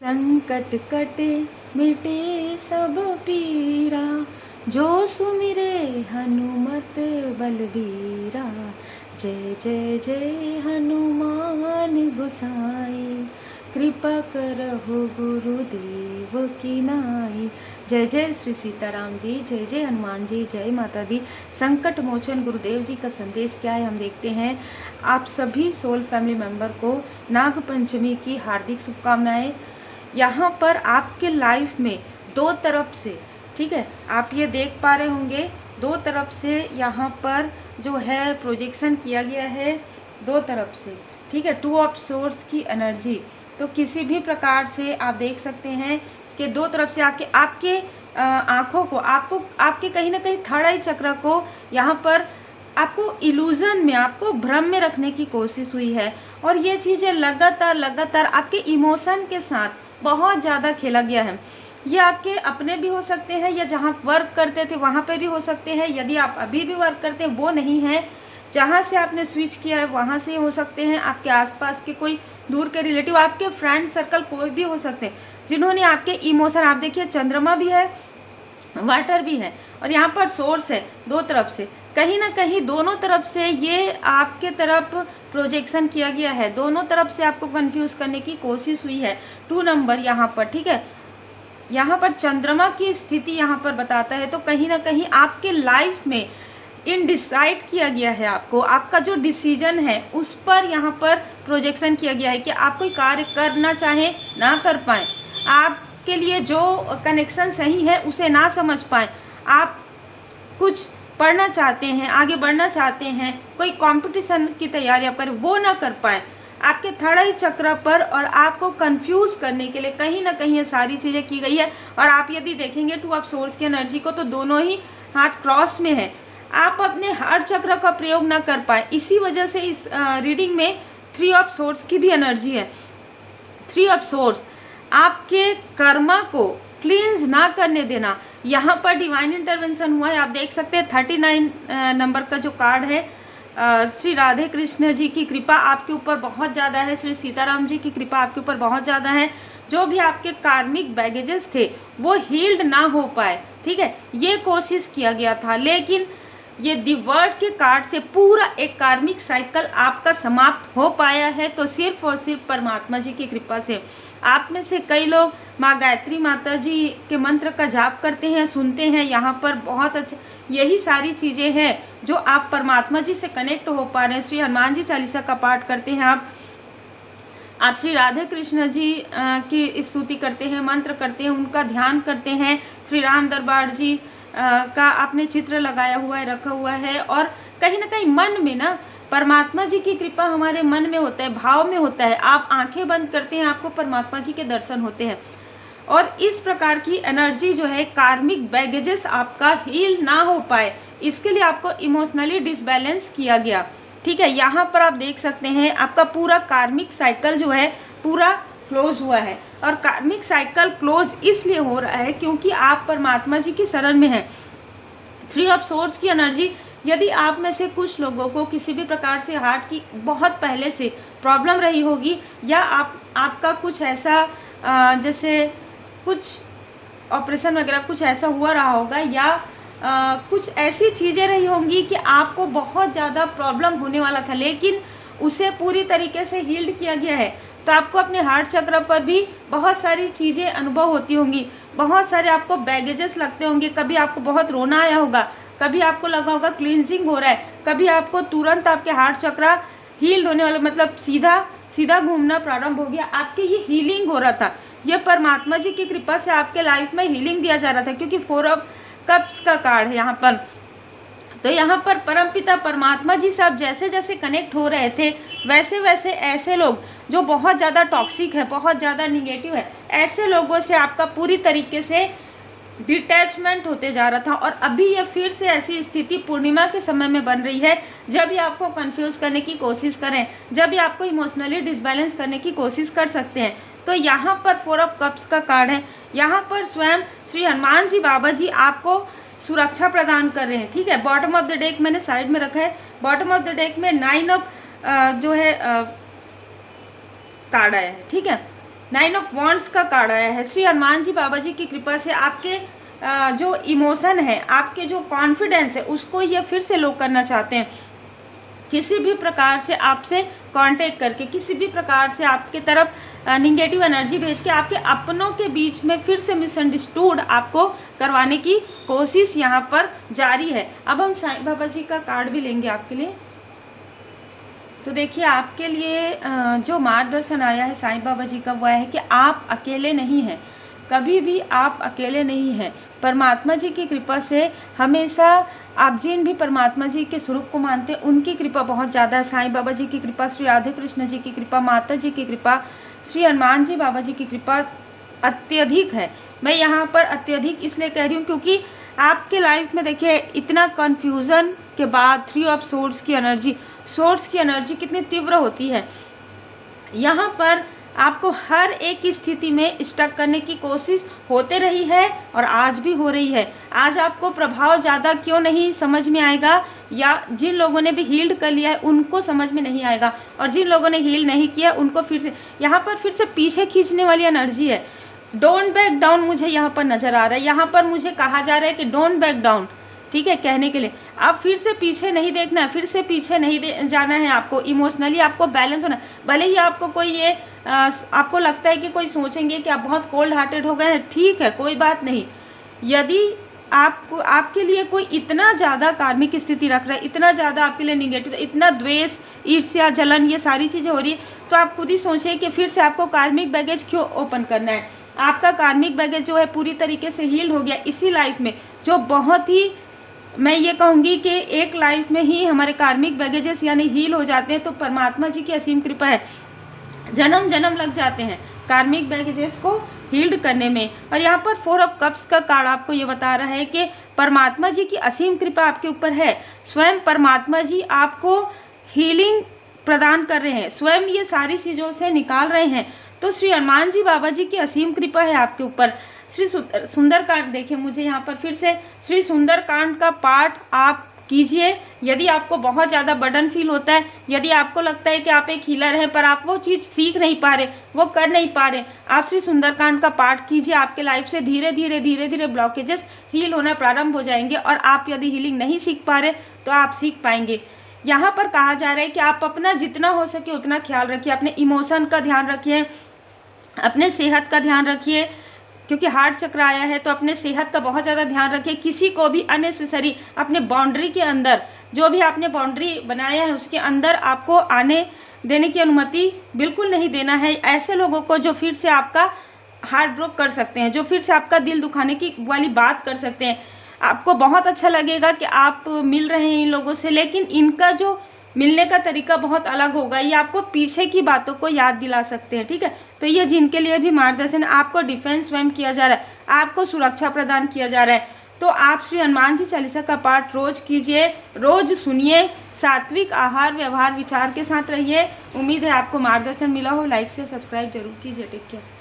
संकट कटे मिटे सब पीरा, जो सुमिरे हनुमत बलबीरा। जय जय जय हनुमान गोसाई, कृपा करहु गुरुदेव की नाई। जय जय श्री सीताराम जी, जय जय हनुमान जी, जय माता दी। संकट मोचन गुरुदेव जी का संदेश क्या है हम देखते हैं। आप सभी सोल फैमिली मेंबर को नाग पंचमी की हार्दिक शुभकामनाएं। यहाँ पर आपके लाइफ में दो तरफ से, ठीक है, आप ये देख पा रहे होंगे, दो तरफ से यहाँ पर जो है प्रोजेक्शन किया गया है, दो तरफ से, ठीक है, टू ऑफ सोर्स की एनर्जी। तो किसी भी प्रकार से आप देख सकते हैं कि दो तरफ से आके आपके आँखों को, आपके कहीं ना कहीं थर्ड आई चक्र को यहाँ पर आपको इल्यूजन में, आपको भ्रम में रखने की कोशिश हुई है। और ये चीज़ें लगातार आपके इमोशन के साथ बहुत ज़्यादा खेला गया है। ये आपके अपने भी हो सकते हैं, या जहाँ वर्क करते थे वहाँ पे भी हो सकते हैं। यदि आप अभी भी वर्क करते हैं, वो नहीं है, जहाँ से आपने स्विच किया है वहाँ से हो सकते हैं। आपके आसपास के कोई दूर के रिलेटिव, आपके फ्रेंड सर्कल कोई भी हो सकते हैं, जिन्होंने आपके इमोशन, आप देखिए चंद्रमा भी है, वाटर भी है, और यहाँ पर सोर्स है। दो तरफ से, कहीं ना कहीं दोनों तरफ से ये आपके तरफ प्रोजेक्शन किया गया है, दोनों तरफ से आपको कंफ्यूज करने की कोशिश हुई है। 2 नंबर यहाँ पर, ठीक है, यहाँ पर चंद्रमा की स्थिति यहाँ पर बताता है। तो कहीं ना कहीं आपके लाइफ में इनडिसाइड किया गया है, आपको आपका जो डिसीजन है उस पर यहाँ पर प्रोजेक्शन किया गया है कि आप कोई कार्य करना चाहें ना कर पाएँ, आपके लिए जो कनेक्शन सही है उसे ना समझ पाएँ, आप कुछ पढ़ना चाहते हैं, आगे बढ़ना चाहते हैं, कोई कंपटीशन की तैयारी आप करें, वो ना कर पाएँ, आपके थर्ड आई चक्र पर, और आपको कंफ्यूज करने के लिए कहीं ना कहीं ये सारी चीज़ें की गई है। और आप यदि देखेंगे टू ऑफ सोर्स की एनर्जी को, तो दोनों ही हाथ क्रॉस में है, आप अपने हार्ट चक्र का प्रयोग ना कर पाए। इसी वजह से इस रीडिंग में 3 ऑफ सोर्स की भी एनर्जी है। 3 ऑफ सोर्स आपके कर्मा को क्लींस ना करने देना, यहाँ पर डिवाइन इंटरवेंशन हुआ है। आप देख सकते हैं 39 नंबर का जो कार्ड है, श्री राधे कृष्ण जी की कृपा आपके ऊपर बहुत ज़्यादा है, श्री सीताराम जी की कृपा आपके ऊपर बहुत ज़्यादा है। जो भी आपके कार्मिक बैगेजेस थे वो हील्ड ना हो पाए, ठीक है, ये कोशिश किया गया था, लेकिन ये दी वर्ड के कार्ड से पूरा एक कार्मिक साइकिल आपका समाप्त हो पाया है। तो सिर्फ और सिर्फ परमात्मा जी की कृपा से। आप में से कई लोग माँ गायत्री माता जी के मंत्र का जाप करते हैं, सुनते हैं, यहाँ पर बहुत अच्छा, यही सारी चीज़ें हैं जो आप परमात्मा जी से कनेक्ट हो पा रहे हैं। श्री हनुमान जी चालीसा का पाठ करते हैं आप श्री राधे कृष्ण जी की स्तुति करते हैं, मंत्र करते हैं, उनका ध्यान करते हैं, श्री राम दरबार जी का आपने चित्र लगाया हुआ है, रखा हुआ है, और कहीं ना कहीं मन में ना परमात्मा जी की कृपा हमारे मन में होता है, भाव में होता है। आप आंखें बंद करते हैं, आपको परमात्मा जी के दर्शन होते हैं। और इस प्रकार की एनर्जी जो है, कार्मिक बैगेजेस आपका हील ना हो पाए, इसके लिए आपको इमोशनली डिसबैलेंस किया गया, ठीक है। यहाँ पर आप देख सकते हैं आपका पूरा कार्मिक साइकिल जो है पूरा क्लोज हुआ है। और कार्मिक साइकिल क्लोज इसलिए हो रहा है क्योंकि आप परमात्मा जी की शरण में हैं। 3 ऑफ सोर्स की एनर्जी, यदि आप में से कुछ लोगों को किसी भी प्रकार से हार्ट की बहुत पहले से प्रॉब्लम रही होगी, या आपका कुछ ऐसा जैसे कुछ ऑपरेशन वगैरह कुछ ऐसा हुआ रहा होगा, या कुछ ऐसी चीज़ें रही होंगी कि आपको बहुत ज़्यादा प्रॉब्लम होने वाला था, लेकिन उसे पूरी तरीके से हील्ड किया गया है। तो आपको अपने हार्ट चक्र पर भी बहुत सारी चीज़ें अनुभव होती होंगी, बहुत सारे आपको बैगेजेस लगते होंगे। कभी आपको बहुत रोना आया होगा, कभी आपको लगा होगा क्लींजिंग हो रहा है, कभी आपको तुरंत आपके हार्ट चक्र हील्ड होने वाला, मतलब सीधा घूमना प्रारंभ हो गया, आपके ये हीलिंग हो रहा था। ये परमात्मा जी की कृपा से आपके लाइफ में हीलिंग दिया जा रहा था, क्योंकि 4 ऑफ कप्स का कार्ड है यहाँ पर। तो यहाँ पर परमपिता परमात्मा जी से आप जैसे जैसे कनेक्ट हो रहे थे, वैसे वैसे ऐसे लोग जो बहुत ज़्यादा टॉक्सिक है, बहुत ज़्यादा निगेटिव है, ऐसे लोगों से आपका पूरी तरीके से डिटैचमेंट होते जा रहा था। और अभी ये फिर से ऐसी स्थिति पूर्णिमा के समय में बन रही है, जब भी आपको कंफ्यूज करने की कोशिश करें, जब भी आपको इमोशनली डिसबैलेंस करने की कोशिश कर सकते हैं। तो यहाँ पर 4 ऑफ कप्स का कार्ड है। यहाँ पर स्वयं श्री हनुमान जी बाबा जी आपको सुरक्षा प्रदान कर रहे हैं, ठीक है। बॉटम ऑफ द डेक मैंने साइड में रखा है। बॉटम ऑफ द डेक में 9 ऑफ जो है कार्ड आया है, ठीक है। नाइन ऑफ वॉन्ड्स का कार्ड आया है। श्री हनुमान जी बाबा जी की कृपा से आपके जो इमोशन है, आपके जो कॉन्फिडेंस है, उसको ये फिर से लो करना चाहते हैं। किसी भी प्रकार से आपसे कांटेक्ट करके, किसी भी प्रकार से आपके तरफ निगेटिव एनर्जी भेज के आपके अपनों के बीच में फिर से मिसअंडरस्टूड आपको करवाने की कोशिश यहाँ पर जारी है। अब हम साईं बाबा जी का कार्ड भी लेंगे आपके लिए। तो देखिए, आपके लिए जो मार्गदर्शन आया है साईं बाबा जी का, वह है कि आप अकेले नहीं हैं, कभी भी आप अकेले नहीं हैं। परमात्मा जी की कृपा से हमेशा आप जिन भी परमात्मा जी के स्वरूप को मानते हैं, उनकी कृपा बहुत ज़्यादा है। साईं बाबा जी की कृपा, श्री राधे कृष्ण जी की कृपा, माता जी की कृपा, श्री हनुमान जी बाबा जी की कृपा अत्यधिक है। मैं यहाँ पर अत्यधिक इसलिए कह रही हूँ क्योंकि आपके लाइफ में देखिए, इतना कन्फ्यूज़न के बाद 3 ऑफ सोर्ड्स की एनर्जी कितनी तीव्र होती है। यहाँ पर आपको हर एक स्थिति में स्टक करने की कोशिश होते रही है और आज भी हो रही है। आज आपको प्रभाव ज़्यादा क्यों नहीं समझ में आएगा, या जिन लोगों ने भी हील्ड कर लिया है उनको समझ में नहीं आएगा, और जिन लोगों ने हील नहीं किया उनको फिर से यहाँ पर फिर से पीछे खींचने वाली एनर्जी है। डोंट बैक डाउन मुझे यहाँ पर नज़र आ रहा है। यहाँ पर मुझे कहा जा रहा है कि डोंट बैक डाउन, ठीक है, कहने के लिए आप फिर से पीछे नहीं देखना है, फिर से पीछे नहीं जाना है। आपको इमोशनली आपको बैलेंस होना है। भले ही आपको कोई ये आपको लगता है कि कोई सोचेंगे कि आप बहुत कोल्ड हार्टेड हो गए हैं, ठीक है, कोई बात नहीं। यदि आपको आपके लिए कोई इतना ज़्यादा कार्मिक स्थिति रख रहा है, इतना ज़्यादा आपके लिए निगेटिव, इतना द्वेष, ईर्ष्या, जलन, ये सारी चीज़ें हो रही है, तो आप खुद ही सोचिए कि फिर से आपको कार्मिक बैगेज क्यों ओपन करना है। आपका कार्मिक बैगेज जो है पूरी तरीके से हील हो गया इसी लाइफ में, जो बहुत ही, मैं ये कहूँगी कि एक लाइफ में ही हमारे कार्मिक बैगेजेस यानी हील हो जाते हैं। तो परमात्मा जी की असीम कृपा है, जन्म जन्म लग जाते हैं कार्मिक बैगेजेस को हील्ड करने में। और यहाँ पर 4 ऑफ कप्स का कार्ड आपको ये बता रहा है कि परमात्मा जी की असीम कृपा आपके ऊपर है। स्वयं परमात्मा जी आपको हीलिंग प्रदान कर रहे हैं, स्वयं ये सारी चीज़ों से निकाल रहे हैं। तो श्री हनुमान जी बाबा जी की असीम कृपा है आपके ऊपर। श्री सुंदरकांड देखिए, मुझे यहाँ पर फिर से श्री सुंदरकांड का पाठ आप कीजिए। यदि आपको बहुत ज़्यादा बर्डन फील होता है, यदि आपको लगता है कि आप एक हीलर हैं पर आप वो चीज़ सीख नहीं पा रहे, वो कर नहीं पा रहे, आप श्री सुंदरकांड का पाठ कीजिए। आपके लाइफ से धीरे धीरे ब्लॉकेजेस हील होना प्रारंभ हो जाएंगे, और आप यदि हीलिंग नहीं सीख पा रहे तो आप सीख पाएंगे। यहाँ पर कहा जा रहा है कि आप अपना जितना हो सके उतना ख्याल रखिए, अपने इमोशन का ध्यान रखिए, अपने सेहत का ध्यान रखिए, क्योंकि हार्ट चक्र आया है तो अपने सेहत का बहुत ज़्यादा ध्यान रखिए। किसी को भी अननेसेसरी अपने बाउंड्री के अंदर, जो भी आपने बाउंड्री बनाया है उसके अंदर आपको आने देने की अनुमति बिल्कुल नहीं देना है। ऐसे लोगों को जो फिर से आपका हार्ट ब्रोक कर सकते हैं, जो फिर से आपका दिल दुखाने की वाली बात कर सकते हैं। आपको बहुत अच्छा लगेगा कि आप मिल रहे हैं इन लोगों से, लेकिन इनका जो मिलने का तरीका बहुत अलग होगा, ये आपको पीछे की बातों को याद दिला सकते हैं, ठीक है। तो ये जिनके लिए भी मार्गदर्शन, आपको डिफेंस स्वयं किया जा रहा है, आपको सुरक्षा प्रदान किया जा रहा है। तो आप श्री हनुमान जी चालीसा का पाठ रोज कीजिए, रोज सुनिए, सात्विक आहार व्यवहार विचार के साथ रहिए। उम्मीद है आपको मार्गदर्शन मिला हो। लाइक से सब्सक्राइब जरूर कीजिए। Take care.